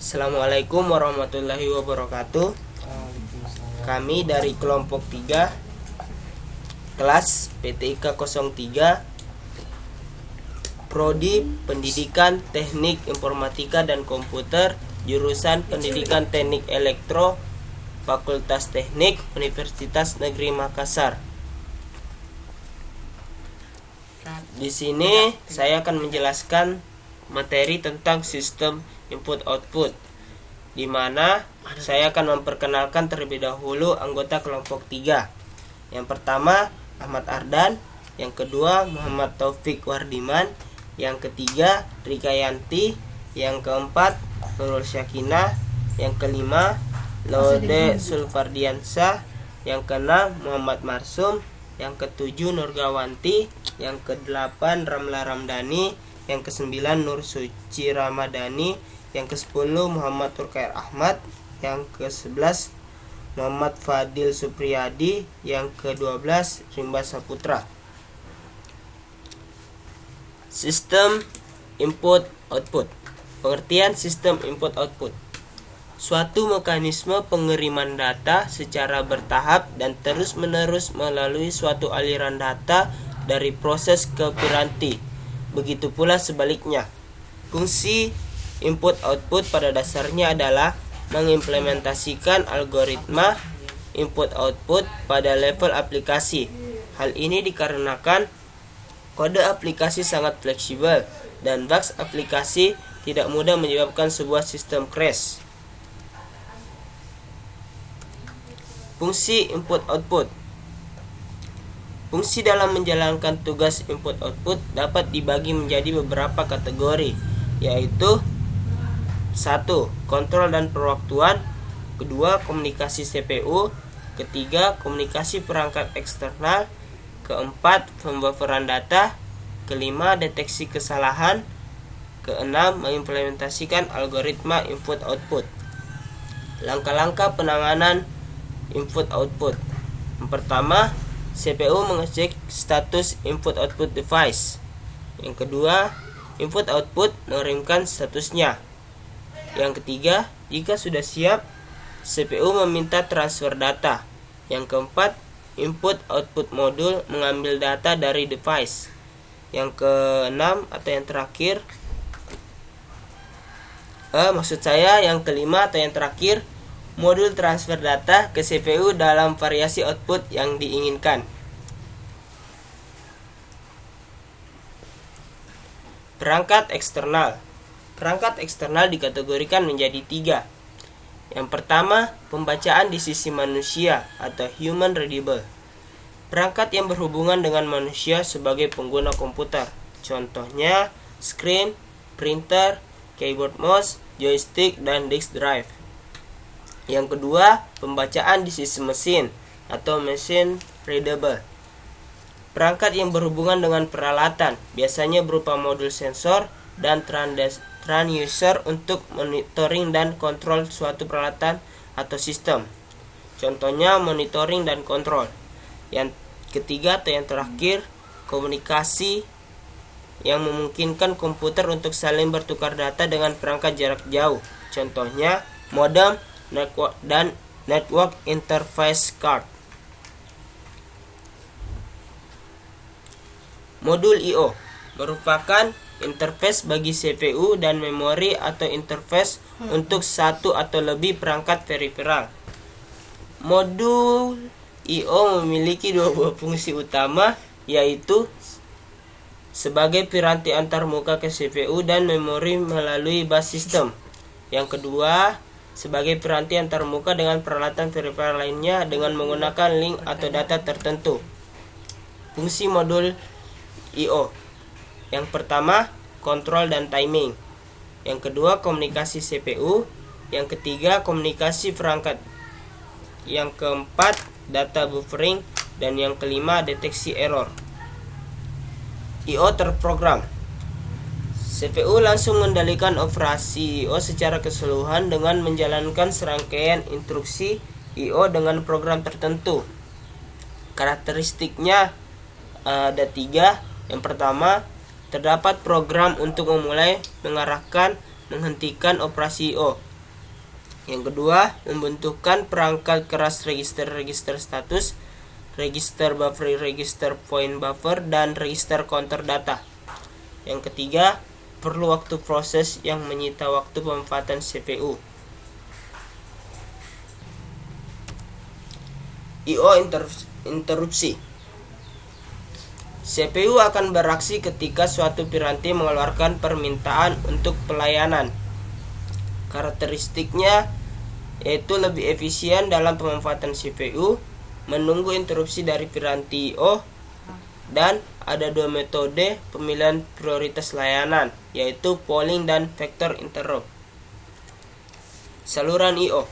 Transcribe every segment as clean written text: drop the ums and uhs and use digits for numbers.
Assalamualaikum warahmatullahi wabarakatuh. Kami dari kelompok 3 kelas PTIK 03 Prodi Pendidikan Teknik Informatika dan Komputer, jurusan Pendidikan Teknik Elektro, Fakultas Teknik, Universitas Negeri Makassar. Di sini saya akan menjelaskan materi tentang sistem input-output, di mana saya akan memperkenalkan terlebih dahulu anggota kelompok 3. Yang pertama Ahmad Ardan, yang kedua Muhammad Taufik Wardiman, yang ketiga Rika Yanti, yang keempat Nurul Syakinah, yang kelima Laude Sulfardiansyah, yang keenam Muhammad Marsum, yang ketujuh Nurgawanti, yang kedelapan Ramla Ramdhani, yang kesembilan Nur Suci Ramadhani, yang ke-10 Muhammad Turkair Ahmad, yang ke-11 Muhammad Fadil Supriyadi, yang ke-12 Rimba Saputra. Sistem input-output. Pengertian sistem input-output: suatu mekanisme pengiriman data secara bertahap dan terus-menerus melalui suatu aliran data dari proses ke piranti. Begitu pula sebaliknya. Fungsi input-output pada dasarnya adalah mengimplementasikan algoritma input-output pada level aplikasi. Hal ini dikarenakan kode aplikasi sangat fleksibel dan bugs aplikasi tidak mudah menyebabkan sebuah sistem crash. Fungsi input-output. Fungsi dalam menjalankan tugas input-output dapat dibagi menjadi beberapa kategori, yaitu 1. Kontrol dan perwaktuan. 2. Komunikasi CPU. 3. Komunikasi perangkat eksternal. 4. Pembufferan data. 5. Deteksi kesalahan. 6. Mengimplementasikan algoritma input-output. Langkah-langkah penanganan input-output. Yang pertama, CPU mengecek status input-output device. Yang kedua, input-output mengirimkan statusnya. Yang ketiga, jika sudah siap, CPU meminta transfer data. Yang keempat, input-output modul mengambil data dari device. Yang keenam atau yang terakhir, yang kelima atau yang terakhir, modul transfer data ke CPU dalam variasi output yang diinginkan. Perangkat eksternal. Perangkat eksternal dikategorikan menjadi 3. Yang pertama, pembacaan di sisi manusia atau human readable. Perangkat yang berhubungan dengan manusia sebagai pengguna komputer. Contohnya, screen, printer, keyboard mouse, joystick, dan disk drive. Yang kedua, pembacaan di sisi mesin atau machine readable. Perangkat yang berhubungan dengan peralatan, biasanya berupa modul sensor dan transducer untuk monitoring dan kontrol suatu peralatan atau sistem. Contohnya monitoring dan kontrol. Yang ketiga atau yang terakhir, komunikasi yang memungkinkan komputer untuk saling bertukar data dengan perangkat jarak jauh. Contohnya modem, network, dan network interface card. Modul I/O merupakan interface bagi CPU dan memori atau interface untuk satu atau lebih perangkat peripheral. Modul I/O memiliki dua buah fungsi utama, yaitu sebagai piranti antarmuka ke CPU dan memori melalui bus system. Yang kedua, sebagai piranti antarmuka dengan peralatan peripheral lainnya dengan menggunakan link atau data tertentu. Fungsi modul I/O. Yang pertama, kontrol dan timing. Yang kedua, komunikasi CPU. Yang ketiga, komunikasi perangkat. Yang keempat, data buffering. Dan yang kelima, deteksi error. I/O terprogram. CPU langsung mengendalikan operasi I/O secara keseluruhan dengan menjalankan serangkaian instruksi I/O dengan program tertentu. Karakteristiknya ada 3. Yang pertama, terdapat program untuk memulai, mengarahkan, menghentikan operasi I/O. Yang kedua, membentukkan perangkat keras register status, register buffer, register point buffer, dan register counter data. Yang ketiga, perlu waktu proses yang menyita waktu pemanfaatan CPU. I/O interupsi. CPU akan beraksi ketika suatu piranti mengeluarkan permintaan untuk pelayanan. Karakteristiknya yaitu lebih efisien dalam pemanfaatan CPU, menunggu interupsi dari piranti I/O, dan ada dua metode pemilihan prioritas layanan, yaitu polling dan vector interrupt. Saluran I/O.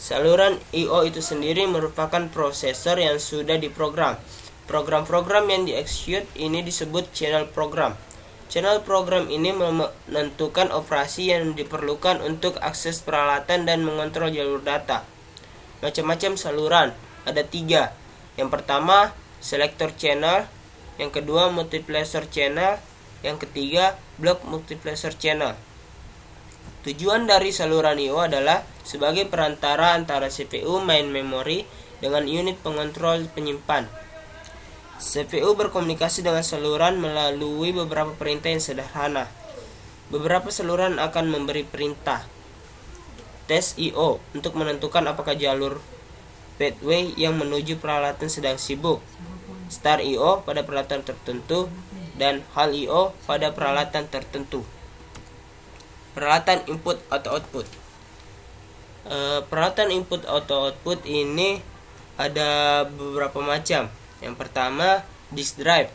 Saluran I/O itu sendiri merupakan prosesor yang sudah diprogram. Program-program yang di-execute ini disebut channel program. Channel program ini menentukan operasi yang diperlukan untuk akses peralatan dan mengontrol jalur data. Macam-macam saluran, ada 3. Yang pertama, selector channel. Yang kedua, multiplexer channel. Yang ketiga, block multiplexer channel. Tujuan dari saluran I/O adalah sebagai perantara antara CPU main memory dengan unit pengontrol penyimpan. CPU berkomunikasi dengan saluran melalui beberapa perintah yang sederhana. Beberapa saluran akan memberi perintah test I/O untuk menentukan apakah jalur pathway yang menuju peralatan sedang sibuk, start I/O pada peralatan tertentu, dan halt I/O pada peralatan tertentu. Peralatan input atau output. Peralatan input atau output ini ada beberapa macam. Yang pertama, disk drive.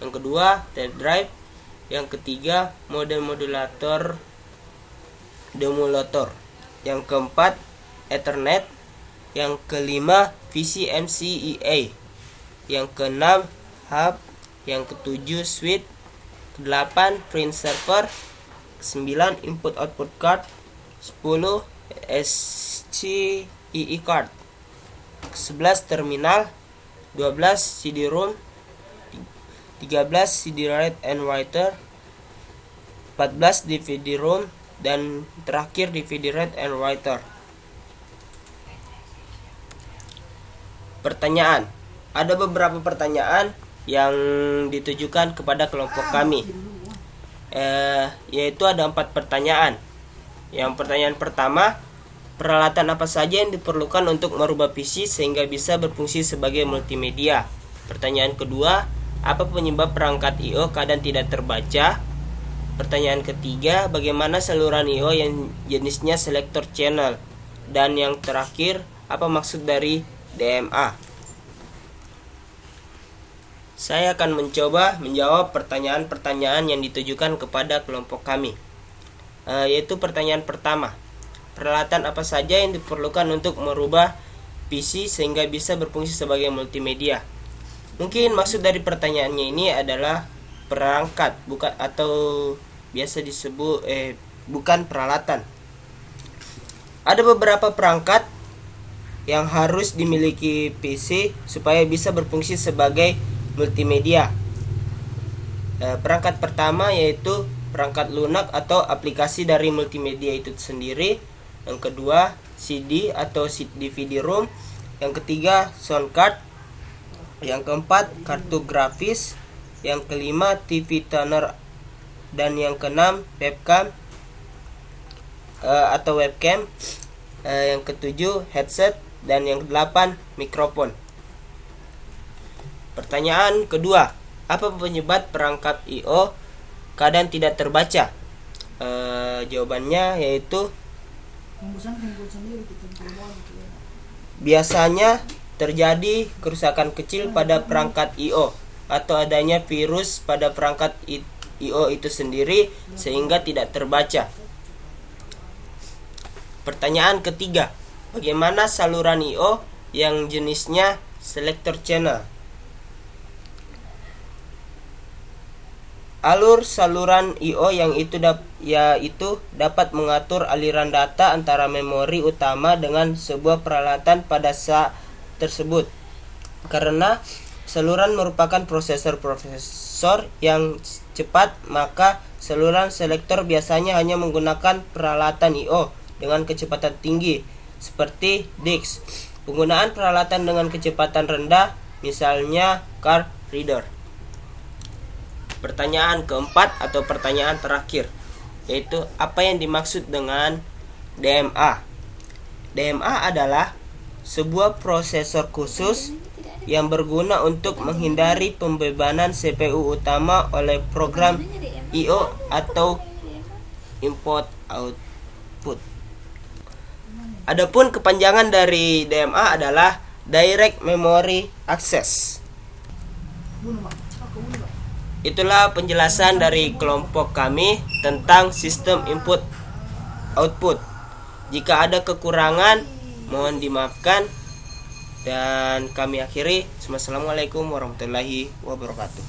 Yang kedua, tape drive. Yang ketiga, modulator demulator. Yang keempat, Ethernet. Yang kelima, VCMCEA. Yang keenam, hub. Yang ketujuh, switch. Ke-8, print server. 9, input output card. 10, SCEE card. 11, terminal. 12, CD-ROM. 13, CD write and writer. 14, DVD-ROM. Dan terakhir DVD write and writer. Pertanyaan. Ada beberapa pertanyaan yang ditujukan kepada kelompok kami. Yaitu ada 4 pertanyaan. Yang pertanyaan pertama, peralatan apa saja yang diperlukan untuk merubah PC sehingga bisa berfungsi sebagai multimedia? Pertanyaan kedua, apa penyebab perangkat I/O kadang tidak terbaca? Pertanyaan ketiga, bagaimana saluran I/O yang jenisnya selector channel? Dan yang terakhir, apa maksud dari DMA? Saya akan mencoba menjawab pertanyaan-pertanyaan yang ditujukan kepada kelompok kami. Yaitu pertanyaan pertama, peralatan apa saja yang diperlukan untuk merubah PC sehingga bisa berfungsi sebagai multimedia? Mungkin maksud dari pertanyaannya ini adalah perangkat, bukan, atau biasa disebut bukan peralatan. Ada beberapa perangkat yang harus dimiliki PC supaya bisa berfungsi sebagai multimedia. Perangkat pertama yaitu perangkat lunak atau aplikasi dari multimedia itu sendiri. Yang kedua, CD atau DVD-ROM. Yang ketiga, sound card. Yang keempat, kartu grafis. Yang kelima, TV tuner. Dan yang keenam, webcam atau webcam. Yang ketujuh, headset. Dan yang kedelapan, mikrofon. Pertanyaan kedua, apa penyebab perangkat I/O kadang tidak terbaca? Jawabannya yaitu biasanya terjadi kerusakan kecil pada perangkat I/O atau adanya virus pada perangkat I/O itu sendiri sehingga tidak terbaca. Pertanyaan ketiga, bagaimana saluran I/O yang jenisnya selector channel? Alur saluran I/O yang itu dapat mengatur aliran data antara memori utama dengan sebuah peralatan pada saat tersebut. Karena saluran merupakan prosesor yang cepat, maka saluran selektor biasanya hanya menggunakan peralatan I/O dengan kecepatan tinggi seperti disk. Penggunaan peralatan dengan kecepatan rendah, misalnya card reader. Pertanyaan keempat atau pertanyaan terakhir, yaitu apa yang dimaksud dengan DMA? DMA adalah sebuah prosesor khusus yang berguna untuk menghindari pembebanan CPU utama oleh program I/O atau input output. Adapun kepanjangan dari DMA adalah Direct Memory Access. Itulah penjelasan dari kelompok kami tentang sistem input output. Jika ada kekurangan, mohon dimaafkan. Dan kami akhiri. Wassalamualaikum warahmatullahi wabarakatuh.